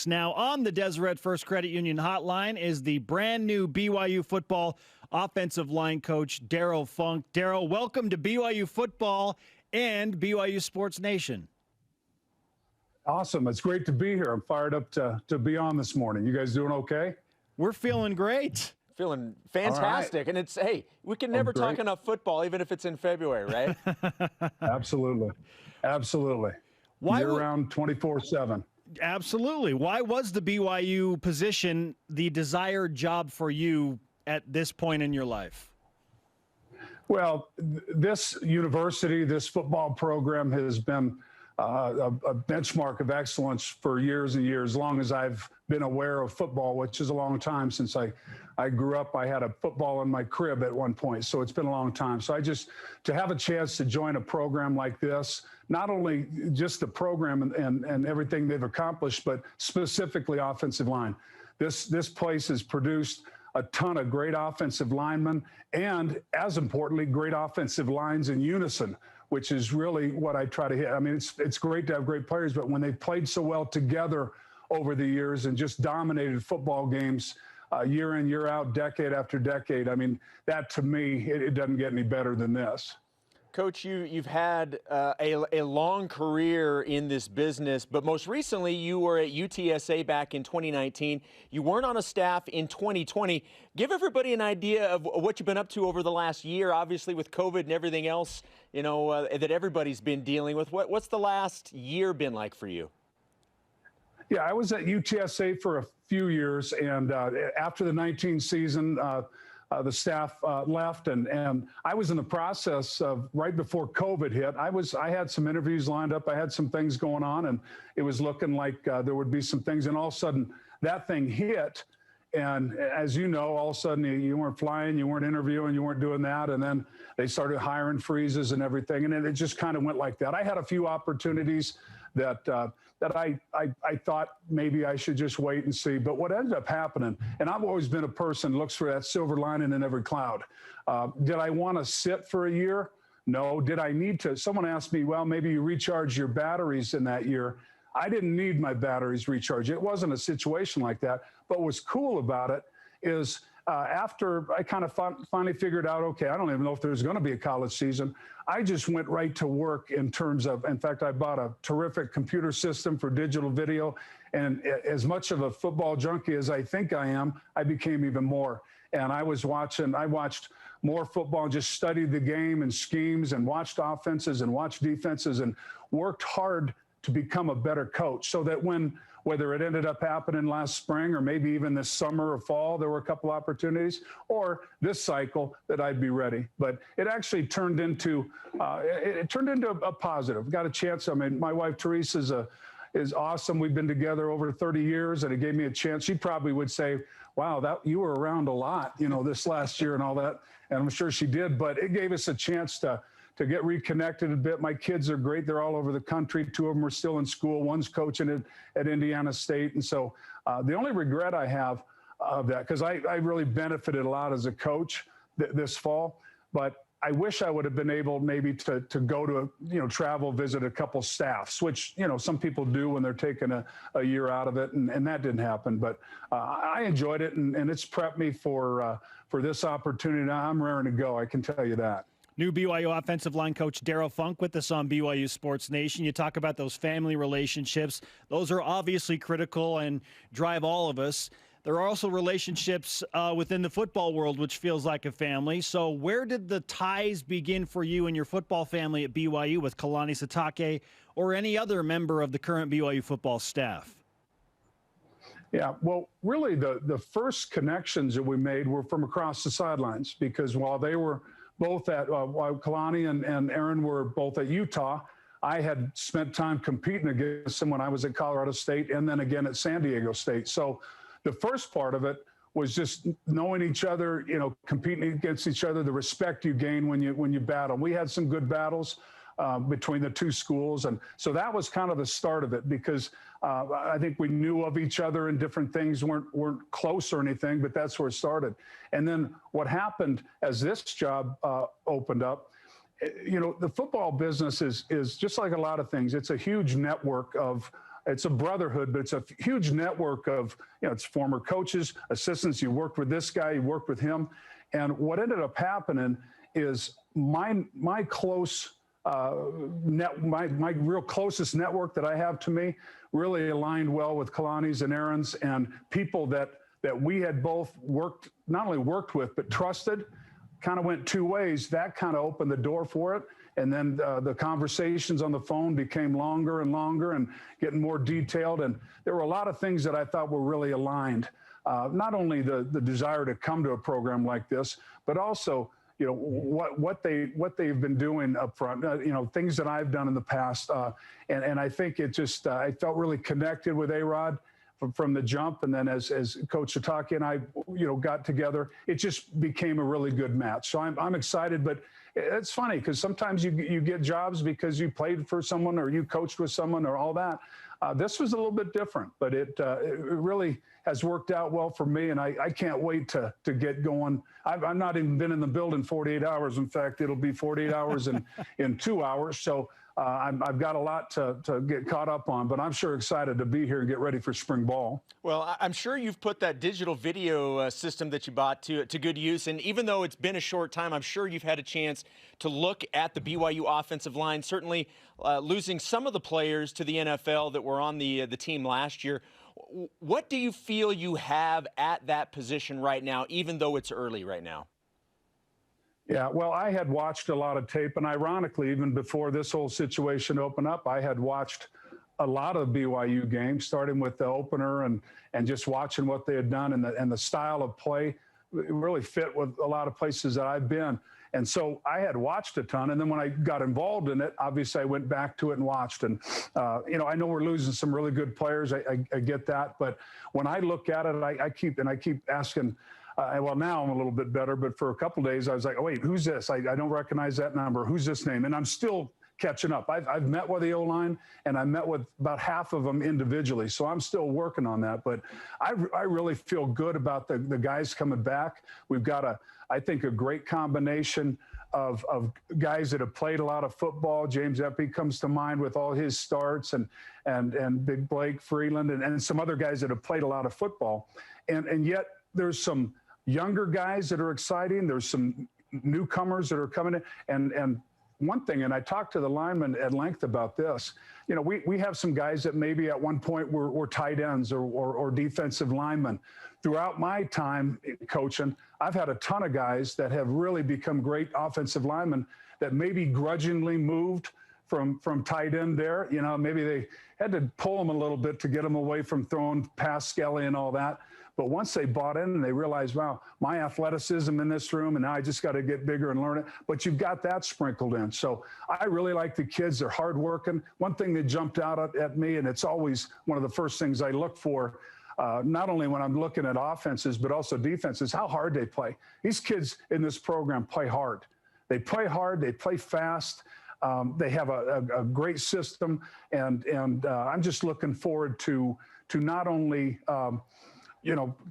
Now on the Deseret First Credit Union hotline is the brand new BYU football offensive line coach, Darrell Funk. Darrell, welcome to BYU football and BYU Sports Nation. Awesome. It's great to be here. I'm fired up to be on this morning. You guys doing okay? We're feeling great. Feeling fantastic. Right. And it's, hey, we can never talk enough football, even if it's in February, right? Absolutely. Absolutely. You're around 24/7. Absolutely. Why was the BYU position the desired job for you at this point in your life? Well, this university, this football program has been a benchmark of excellence for years and years, as long as I've been aware of football, which is a long time since I grew up. I had a football in my crib at one point, so it's been a long time. So to have a chance to join a program like this, not only just the program and everything they've accomplished, but specifically offensive line. This place has produced a ton of great offensive linemen and, as importantly, great offensive lines in unison, which is really what I try to hit. I mean, it's great to have great players, but when they've played so well together over the years and just dominated football games year in, year out, decade after decade, I mean, that to me, it doesn't get any better than this. Coach, you've had a long career in this business, but most recently you were at UTSA back in 2019. You weren't on a staff in 2020. Give everybody an idea of what you've been up to over the last year, obviously with COVID and everything else, you know, that everybody's been dealing with. What's the last year been like for you? Yeah, I was at UTSA for a few years, and after the 19 season, the staff left, and I was in the process of right before COVID hit. I had some interviews lined up. I had some things going on, and it was looking like there would be some things. And all of a sudden, that thing hit. And as you know, all of a sudden you weren't flying, you weren't interviewing, you weren't doing that. And then they started hiring freezes and everything. And it just kind of went like that. I had a few opportunities that I thought maybe I should just wait and see. But what ended up happening, and I've always been a person who looks for that silver lining in every cloud. Did I want to sit for a year? No. Did I need to? Someone asked me, well, maybe you recharge your batteries in that year. I didn't need my batteries recharged. It wasn't a situation like that. But what's cool about it is after I kind of finally figured out, okay, I don't even know if there's going to be a college season, I just went right to work in terms of, in fact, I bought a terrific computer system for digital video. And as much of a football junkie as I think I am, I became even more. And I watched more football and just studied the game and schemes and watched offenses and watched defenses and worked hard to become a better coach, so that whether it ended up happening last spring or maybe even this summer or fall, there were a couple opportunities, or this cycle, that I'd be ready. But it actually turned into a positive. Got a chance. I mean, my wife Teresa is awesome. We've been together over 30 years, and it gave me a chance. She probably would say, wow, that you were around a lot, you know, this last year and all that. And I'm sure she did, but it gave us a chance to get reconnected a bit. My kids are great. They're all over the country. Two of them are still in school. One's coaching at Indiana State. And so the only regret I have of that, because I really benefited a lot as a coach this fall, but I wish I would have been able maybe to go to travel, visit a couple staffs, which, you know, some people do when they're taking a year out of it. And that didn't happen. But I enjoyed it, and it's prepped me for this opportunity. Now I'm raring to go. I can tell you that. New BYU offensive line coach Darrell Funk with us on BYU Sports Nation. You talk about those family relationships. Those are obviously critical and drive all of us. There are also relationships within the football world, which feels like a family. So where did the ties begin for you and your football family at BYU with Kalani Sitake or any other member of the current BYU football staff? Yeah, well, really the first connections that we made were from across the sidelines, because while they were both while Kalani and Aaron were both at Utah, I had spent time competing against them when I was at Colorado State and then again at San Diego State. So the first part of it was just knowing each other, you know, competing against each other, the respect you gain when you battle. We had some good battles between the two schools. And so that was kind of the start of it, because I think we knew of each other and different things weren't close or anything, but that's where it started. And then what happened as this job opened up, you know, the football business is just like a lot of things. It's a huge network of it's a brotherhood, but it's a huge network of, it's former coaches, assistants. You worked with this guy, you worked with him. And what ended up happening is my close my real closest network that I have to me really aligned well with Kalani's and Aaron's, and people that we had both not only worked with, but trusted, kind of went two ways. That kind of opened the door for it. And then the conversations on the phone became longer and longer and getting more detailed. And there were a lot of things that I thought were really aligned. Not only the desire to come to a program like this, but also, what they've been doing up front, things that I've done in the past. And I think it just, I felt really connected with A-Rod from the jump. And then as Coach Sataki and I, got together, it just became a really good match. So I'm excited, but it's funny because sometimes you get jobs because you played for someone or you coached with someone or all that. This was a little bit different, but it really has worked out well for me, and I can't wait to get going. I've not even been in the building 48 hours. In fact, it'll be 48 hours in 2 hours. So I've got a lot to get caught up on, but I'm sure excited to be here and get ready for spring ball. Well, I'm sure you've put that digital video system that you bought to good use, and even though it's been a short time, I'm sure you've had a chance to look at the BYU offensive line, certainly losing some of the players to the NFL that were on the team last year. What do you feel you have at that position right now, even though it's early right now? Yeah, well, I had watched a lot of tape, and ironically, even before this whole situation opened up, I had watched a lot of BYU games, starting with the opener and just watching what they had done, and the style of play really fit with a lot of places that I've been. And so I had watched a ton, and then when I got involved in it, obviously I went back to it and watched. And I know we're losing some really good players. I get that, but when I look at it, I keep asking. Well, now I'm a little bit better, but for a couple of days I was like, oh, wait, who's this? I don't recognize that number. Who's this name? And I'm still catching up. I've met with the O-line, and I met with about half of them individually. So I'm still working on that. But I really feel good about the guys coming back. We've got I think a great combination of guys that have played a lot of football. James Epi comes to mind with all his starts, and Big Blake Freeland and some other guys that have played a lot of football. And yet there's some younger guys that are exciting. There's some newcomers that are coming in. And one thing, and I talked to the linemen at length about this, we have some guys that maybe at one point were tight ends or defensive linemen. Throughout my time coaching, I've had a ton of guys that have really become great offensive linemen that maybe grudgingly moved from tight end there. Maybe they had to pull them a little bit to get them away from throwing past Skelly and all that. But once they bought in and they realized, wow, my athleticism in this room, and now I just got to get bigger and learn it. But you've got that sprinkled in. So I really like the kids. They're hardworking. One thing that jumped out at me, and it's always one of the first things I look for, not only when I'm looking at offenses, but also defenses, how hard they play. These kids in this program play hard. They play hard. They play fast. They have a great system. And I'm just looking forward to not only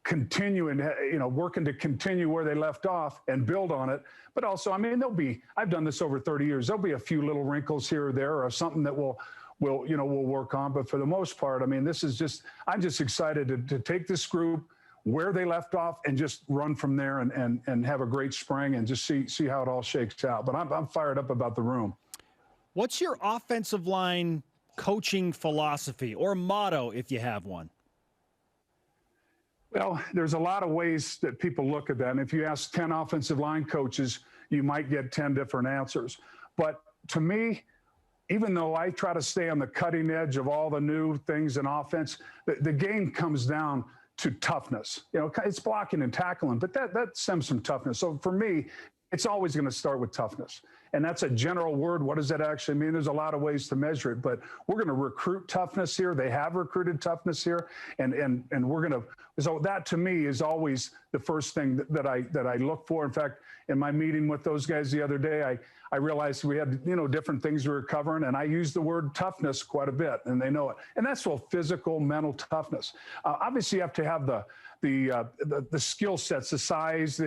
continuing, working to continue where they left off and build on it. But also, I've done this over 30 years. There'll be a few little wrinkles here or there or something that we'll work on. But for the most part, I'm just excited to take this group where they left off and just run from there and have a great spring and just see how it all shakes out. But I'm fired up about the room. What's your offensive line coaching philosophy or motto, if you have one? Well, there's a lot of ways that people look at that. And if you ask 10 offensive line coaches, you might get 10 different answers. But to me, even though I try to stay on the cutting edge of all the new things in offense, the game comes down to toughness. It's blocking and tackling, but that stems from toughness. So for me, it's always going to start with toughness. And that's a general word. What does that actually mean? There's a lot of ways to measure it, but we're going to recruit toughness here. They have recruited toughness here. And we're going to, so that to me is always the first thing that I look for. In fact, in my meeting with those guys the other day, I realized we had, different things we were covering, and I used the word toughness quite a bit, and they know it. And that's all physical, mental toughness. Obviously, you have to have the skill sets, the size,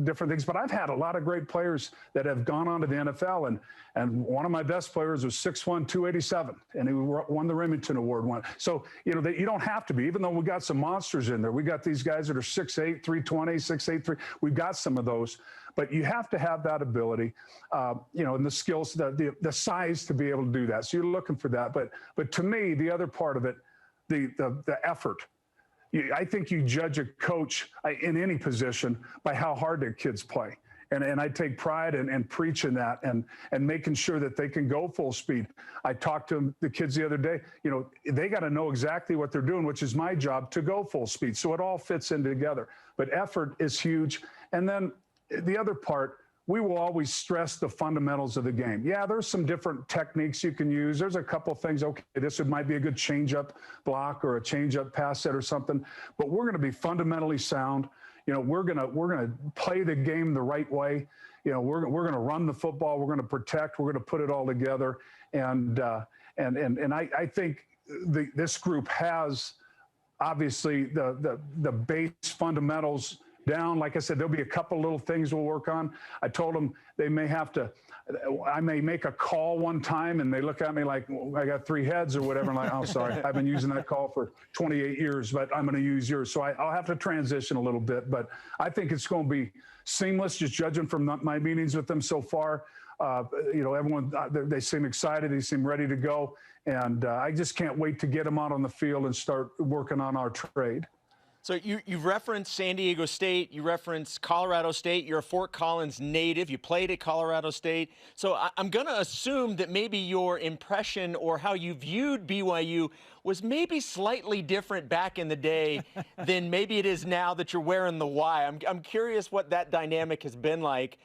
different things. But I've had a lot of great players that have gone on to the NFL, and one of my best players was 6'1", 287, and he won the Remington Award. So, you don't have to be, even though we got some monsters in there. We got these guys that are 6'8", 320, 6'8", 3. We've got some of those. But you have to have that ability, and the skills, the size to be able to do that. So you're looking for that. But to me, the other part of it, the effort. I think you judge a coach in any position by how hard their kids play. And I take pride in preaching that and making sure that they can go full speed. I talked to the kids the other day, they got to know exactly what they're doing, which is my job, to go full speed. So it all fits in together. But effort is huge. And then the other part, we will always stress the fundamentals of the game. Yeah, there's some different techniques you can use. There's a couple of things, okay, this might be a good change-up block or a change-up pass set or something, but we're going to be fundamentally sound. We're going to play the game the right way. We're going to run the football. We're going to protect. We're going to put it all together. And I think this group has obviously the base fundamentals down. Like I said, there'll be a couple little things we'll work on. I told them I may make a call one time and they look at me like, I got 3 heads or whatever. I'm like, oh, sorry, I've been using that call for 28 years, but I'm going to use yours. So I'll have to transition a little bit, but I think it's going to be seamless, just judging from my meetings with them so far. Everyone, they seem excited. They seem ready to go. And I just can't wait to get them out on the field and start working on our trade. So you've referenced San Diego State, you referenced Colorado State, you're a Fort Collins native, you played at Colorado State. So I'm going to assume that maybe your impression or how you viewed BYU was maybe slightly different back in the day than maybe it is now that you're wearing the Y. I'm curious what that dynamic has been like,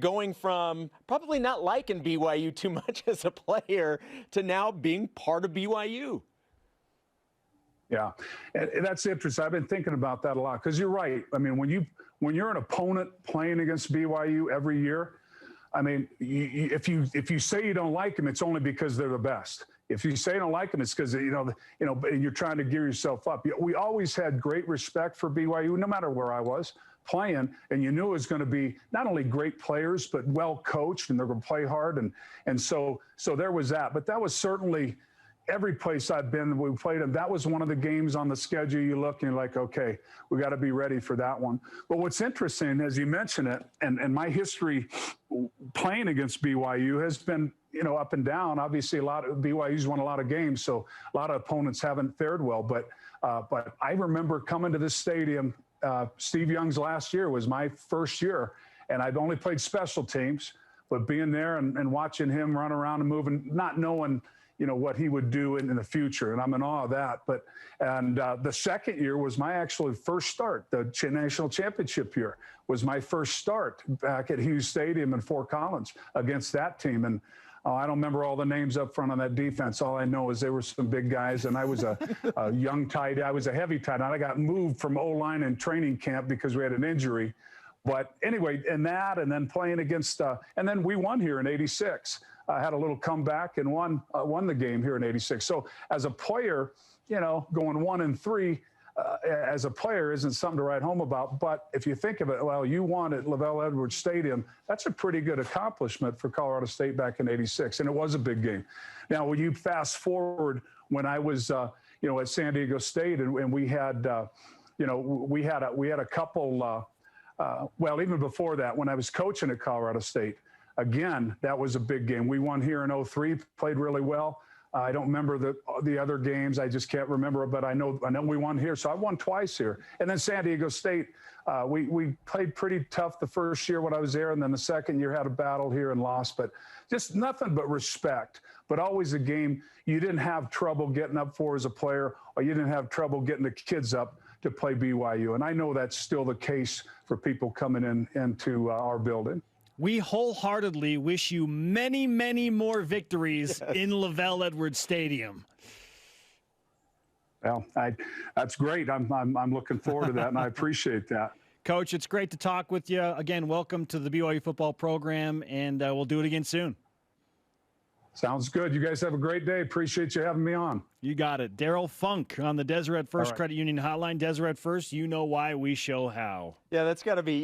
going from probably not liking BYU too much as a player to now being part of BYU. Yeah, and that's interesting. I've been thinking about that a lot because you're right. I mean, when you're an opponent playing against BYU every year, I mean, if you say you don't like them, it's only because they're the best. If you say you don't like them, it's because you're trying to gear yourself up. We always had great respect for BYU, no matter where I was playing, and you knew it was going to be not only great players but well coached, and they're going to play hard, and so there was that. But that was certainly. Every place I've been, we played them. That was one of the games on the schedule. You look and you're like, okay, we got to be ready for that one. But what's interesting, as you mentioned it, and my history playing against BYU has been, up and down. Obviously, BYU's won a lot of games, so a lot of opponents haven't fared well. But I remember coming to this stadium. Steve Young's last year was my first year, and I'd only played special teams. But being there and watching him run around and moving, not knowing what he would do in the future. And I'm in awe of that. And the second year was my actual first start. The national championship year was my first start back at Hughes Stadium in Fort Collins against that team. And I don't remember all the names up front on that defense. All I know is there were some big guys, and I was a young tight end. I was a heavy tight end. I got moved from O-line in training camp because we had an injury. But anyway, and then playing against, and then we won here in '86. Had a little comeback and won the game here in '86. So as a player, going 1-3 as a player isn't something to write home about. But if you think of it, well, you won at Lavelle Edwards Stadium. That's a pretty good accomplishment for Colorado State back in '86, and it was a big game. Now, when you fast forward, when I was, at San Diego State, and we had, we had a couple. Well, even before that, when I was coaching at Colorado State. Again, that was a big game. We won here in '03, played really well. I don't remember the other games. I just can't remember, but I know we won here. So I won twice here. And then San Diego State, we played pretty tough the first year when I was there, and then the second year had a battle here and lost. But just nothing but respect. But always a game you didn't have trouble getting up for as a player, or you didn't have trouble getting the kids up to play BYU. And I know that's still the case for people coming into our building. We wholeheartedly wish you many, many more victories in Lavelle Edwards Stadium. Well, that's great. I'm looking forward to that, and I appreciate that. Coach, it's great to talk with you. Again, welcome to the BYU football program, and we'll do it again soon. Sounds good. You guys have a great day. Appreciate you having me on. You got it. Darrell Funk on the Deseret First Credit Union Hotline. Deseret First, you know why, we show how. Yeah, that's got to be,